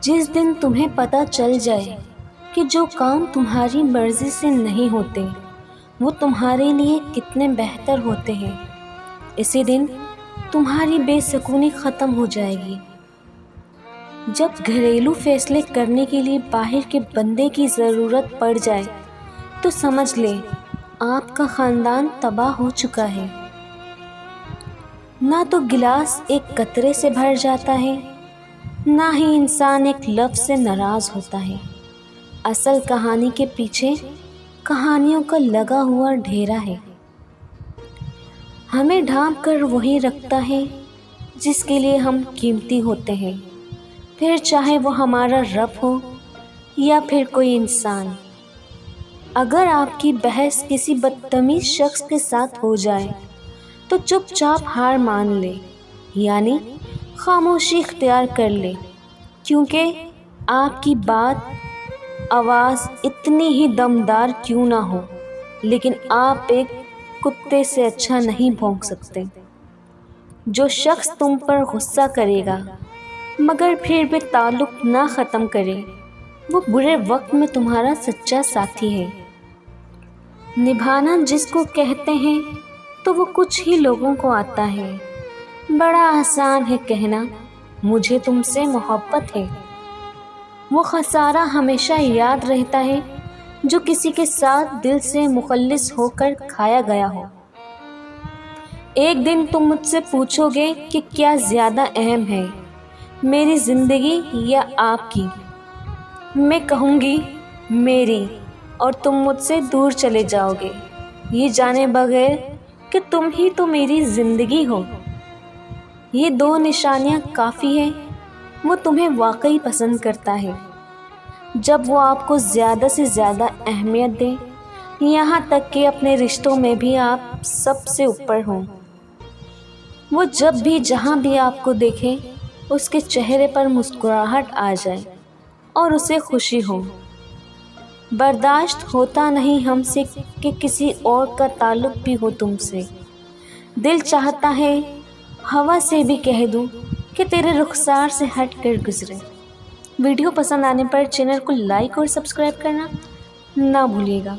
جس دن تمہیں پتہ چل جائے کہ جو کام تمہاری مرضی سے نہیں ہوتے وہ تمہارے لیے کتنے بہتر ہوتے ہیں، اسی دن تمہاری بے سکونی ختم ہو جائے گی۔ جب گھریلو فیصلے کرنے کے لیے باہر کے بندے کی ضرورت پڑ جائے تو سمجھ لے آپ کا خاندان تباہ ہو چکا ہے۔ نہ تو گلاس ایک قطرے سے بھر جاتا ہے، نہ ہی انسان ایک لفظ سے ناراض ہوتا ہے۔ اصل کہانی کے پیچھے کہانیوں کا لگا ہوا ڈھیرا ہے۔ ہمیں ڈھانپ کر وہی رکھتا ہے جس کے لیے ہم قیمتی ہوتے ہیں، پھر چاہے وہ ہمارا رب ہو یا پھر کوئی انسان۔ اگر آپ کی بحث کسی بدتمیز شخص کے ساتھ ہو جائے تو چپ چاپ ہار مان لے، یعنی خاموشی اختیار کر لے، کیونکہ آپ کی آواز اتنی ہی دمدار کیوں نہ ہو لیکن آپ ایک کتے سے اچھا نہیں بھونک سکتے۔ جو شخص تم پر غصہ کرے گا مگر پھر بھی تعلق نہ ختم کرے وہ برے وقت میں تمہارا سچا ساتھی ہے۔ نبھانا جس کو کہتے ہیں تو وہ کچھ ہی لوگوں کو آتا ہے۔ بڑا آسان ہے کہنا مجھے تم سے محبت ہے، وہ خسارہ ہمیشہ یاد رہتا ہے جو کسی کے ساتھ دل سے مخلص ہو کر کھایا گیا ہو۔ ایک دن تم مجھ سے پوچھو گے کہ کیا زیادہ اہم ہے، میری زندگی یا آپ کی؟ میں کہوں گی میری، اور تم مجھ سے دور چلے جاؤ گے یہ جانے بغیر کہ تم ہی تو میری زندگی ہو۔ یہ دو نشانیاں کافی ہیں، وہ تمہیں واقعی پسند کرتا ہے جب وہ آپ کو زیادہ سے زیادہ اہمیت دے، یہاں تک کہ اپنے رشتوں میں بھی آپ سب سے اوپر ہوں۔ وہ جب بھی جہاں بھی آپ کو دیکھے اس کے چہرے پر مسکراہٹ آ جائے اور اسے خوشی ہو۔ برداشت ہوتا نہیں ہم سے کہ کسی اور کا تعلق بھی ہو تم سے، دل چاہتا ہے ہوا سے بھی کہہ دوں کہ تیرے رخسار سے ہٹ کر گزرے۔ ویڈیو پسند آنے پر چینل کو لائک اور سبسکرائب کرنا نہ بھولیے گا۔